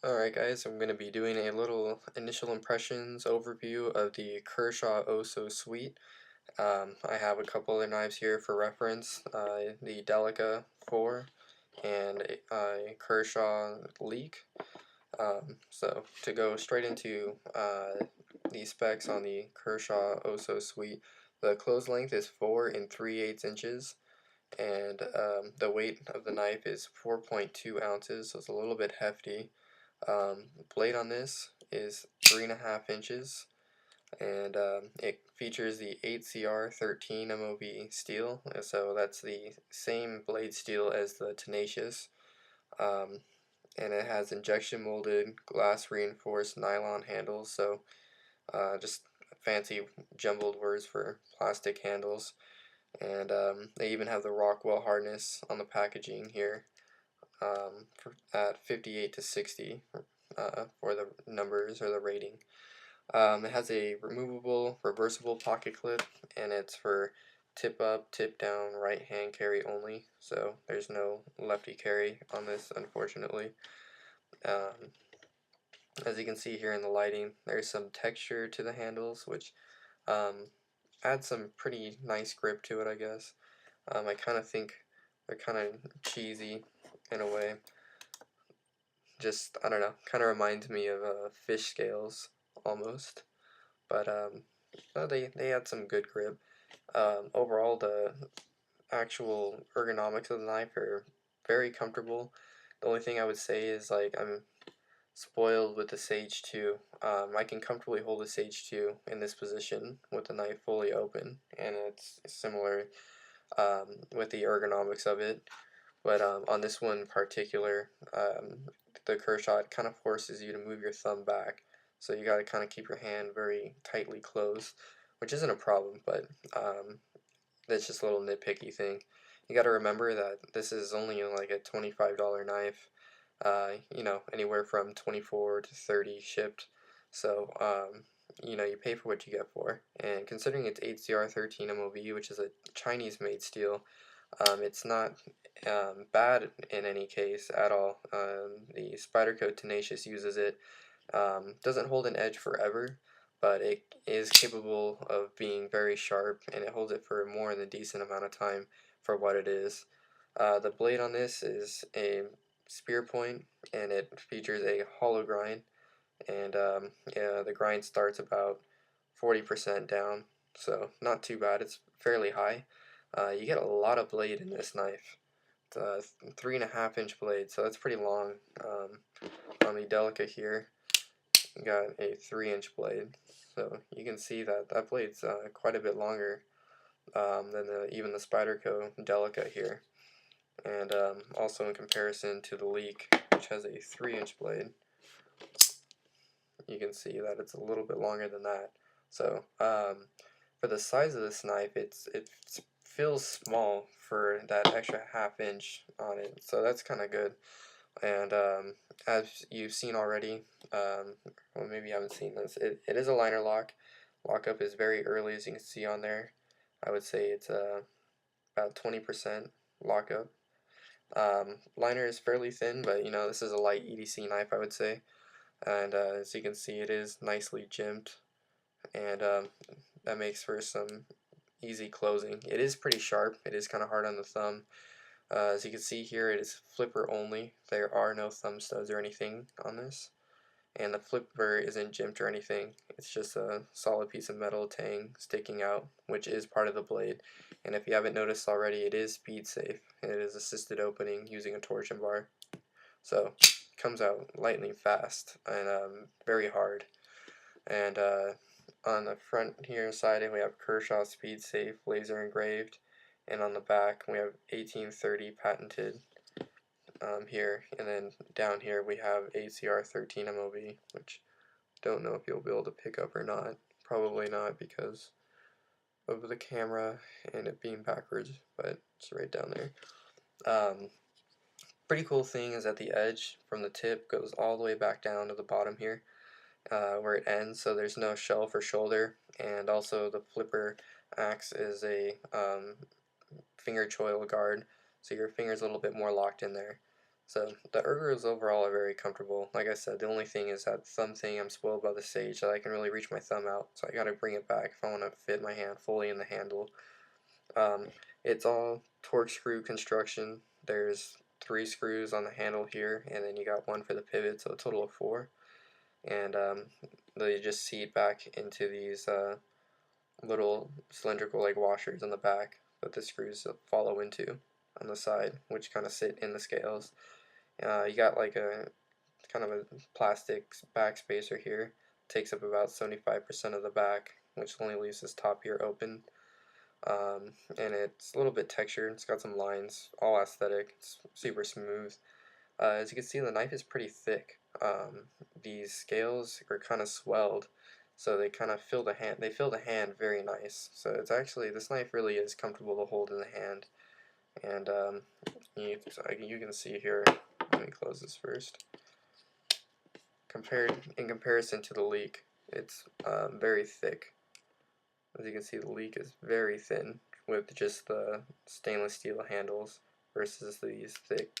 Alright guys, I'm going to be doing a little initial impressions overview of the Kershaw OSO Sweet. I have a couple other knives here for reference, the Delica 4 and a Kershaw Leek. So to go straight into the specs on the Kershaw OSO Sweet, the close length is 4 and 3/8 inches, and the weight of the knife is 4.2 ounces, so it's a little bit hefty. Blade on this is 3.5 inches, and it features the 8CR13 MOV steel, so that's the same blade steel as the Tenacious, um, and it has injection molded glass reinforced nylon handles, so just fancy jumbled words for plastic handles, and they even have the Rockwell hardness on the packaging here, at 58 to 60 for the numbers or the rating. It has a removable, reversible pocket clip, and it's for tip up, tip down, right hand carry only. So there's no lefty carry on this, unfortunately. Um, as you can see here in the lighting, there's some texture to the handles, which um, adds some pretty nice grip to it, I guess. I kind of think they're kind of cheesy in a way. Just, I don't know, kind of reminds me of fish scales almost. But no, they had some good grip. Overall, the actual ergonomics of the knife are very comfortable. The only thing I would say is like I'm spoiled with the Sage 2. I can comfortably hold the Sage 2 in this position with the knife fully open, and it's similar with the ergonomics of it. But on this one in particular, the Kershaw kind of forces you to move your thumb back, so you got to kind of keep your hand very tightly closed, which isn't a problem, but that's just a little nitpicky thing. You got to remember that this is only like a $25 knife, anywhere from 24 to 30 shipped. So, you pay for what you get for. And considering it's 8CR13 MOV, which is a Chinese made steel, it's not bad in any case at all. The Spyderco Tenacious uses it. Doesn't hold an edge forever, but it is capable of being very sharp, and it holds it for more than a decent amount of time for what it is. The blade on this is a spear point, and it features a hollow grind, and yeah, the grind starts about 40% down, so not too bad. It's fairly high. You get a lot of blade in this knife. It's a 3.5 inch blade, so that's pretty long. On the Delica here, you got a 3 inch blade, so you can see that that blade's quite a bit longer than even the Spyderco Delica here. And also in comparison to the Leek, which has a 3 inch blade, you can see that it's a little bit longer than that. So for the size of this knife, it feels small for that extra half inch on it. So that's kind of good. And as you've seen already, well, maybe you haven't seen this, it is a liner lock. Lockup is very early, as you can see on there. I would say it's about 20% lockup. Liner is fairly thin, but this is a light EDC knife, I would say. And as you can see, it is nicely jimped, and that makes for some easy closing. It is pretty sharp. It is kind of hard on the thumb. As you can see here, it is flipper only. There are no thumb studs or anything on this, and the flipper isn't jimped or anything. It's just a solid piece of metal tang sticking out, which is part of the blade. And if you haven't noticed already, it is speed safe, and it is assisted opening using a torsion bar. So it comes out lightning fast and very hard. And on the front here side, we have Kershaw Speed Safe laser engraved, and on the back we have 1830 patented here, and then down here we have ACR13 MOV, which don't know if you'll be able to pick up or not. Probably not because of the camera and it being backwards, but it's right down there. Pretty cool thing is that the edge from the tip goes all the way back down to the bottom here, where it ends, so there's no shelf or shoulder, and also the flipper acts as a finger choil guard, so your finger's a little bit more locked in there. So the ergos overall are very comfortable. Like I said, the only thing is that thumb thing. I'm spoiled by the stage that I can really reach my thumb out, so I gotta bring it back if I want to fit my hand fully in the handle. Um, it's all torque screw construction. There's 3 screws on the handle here, and then you got one for the pivot, so a total of 4. And they just seat back into these little cylindrical like washers on the back that the screws follow into on the side, which kind of sit in the scales. You got like a kind of a plastic back spacer here. Takes up about 75% of the back, which only leaves this top here open. And it's a little bit textured. It's got some lines, all aesthetic. It's super smooth. As you can see, the knife is pretty thick. These scales are kind of swelled, so they kind of fill the hand. They fill the hand very nice. So it's actually, this knife really is comfortable to hold in the hand. And you can see here. Let me close this first. In comparison to the leak, it's very thick. As you can see, the leak is very thin with just the stainless steel handles versus these thick.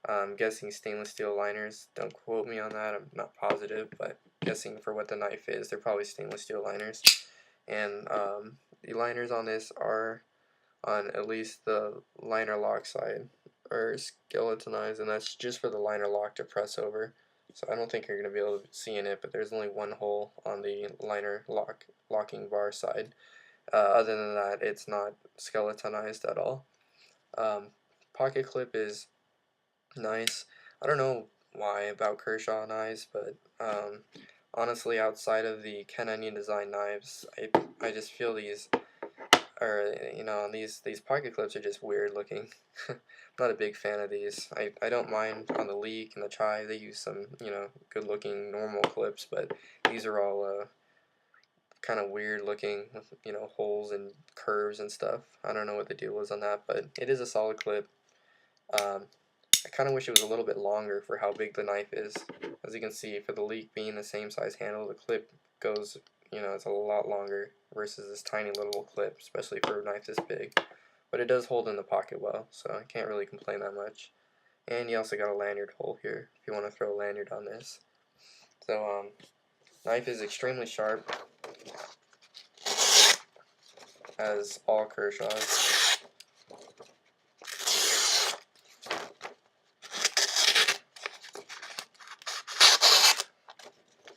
I'm guessing stainless steel liners. Don't quote me on that. I'm not positive, but guessing for what the knife is, they're probably stainless steel liners. And the liners on this are on at least the liner lock side are skeletonized, and that's just for the liner lock to press over. So I don't think you're going to be able to see in it, but there's only one hole on the liner locking bar side. Other than that, it's not skeletonized at all. Pocket clip is nice. I don't know why about Kershaw knives, but honestly, outside of the Ken Onion design knives, I just feel these are, these pocket clips are just weird looking. I'm not a big fan of these. I don't mind on the Leak and the Chai. They use some, good looking normal clips, but these are all kind of weird looking with, holes and curves and stuff. I don't know what the deal is on that, but it is a solid clip. Um, I kind of wish it was a little bit longer for how big the knife is. As you can see, for the Leak being the same size handle, the clip goes, it's a lot longer versus this tiny little clip, especially for a knife this big. But it does hold in the pocket well, so I can't really complain that much. And you also got a lanyard hole here, if you want to throw a lanyard on this. So, knife is extremely sharp, as all Kershaws.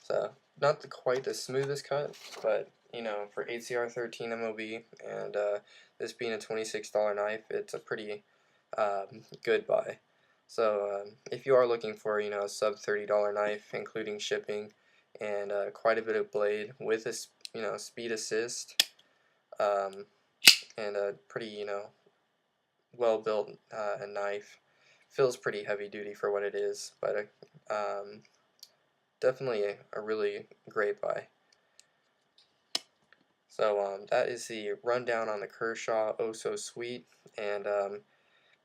So, not quite the smoothest cut, but, for HCR 13 MOB, and this being a $26 knife, it's a pretty good buy. So, if you are looking for, a sub $30 knife, including shipping, and quite a bit of blade, with a, speed assist, um, and a pretty, well-built knife, feels pretty heavy duty for what it is, but definitely a really great buy. So that is the rundown on the Kershaw OSO Sweet, and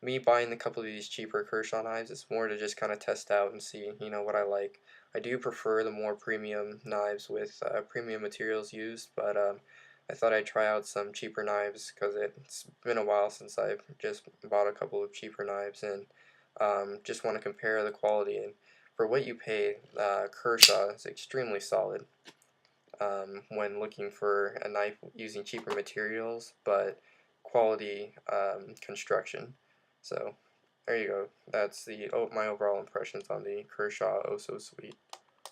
me buying a couple of these cheaper Kershaw knives is more to just kind of test out and see, what I like. I do prefer the more premium knives with premium materials used, but I thought I'd try out some cheaper knives because it's been a while since I've just bought a couple of cheaper knives, and just want to compare the quality. And for what you pay, Kershaw is extremely solid when looking for a knife using cheaper materials, but quality construction. So there you go. That's my overall impressions on the Kershaw OSO Sweet.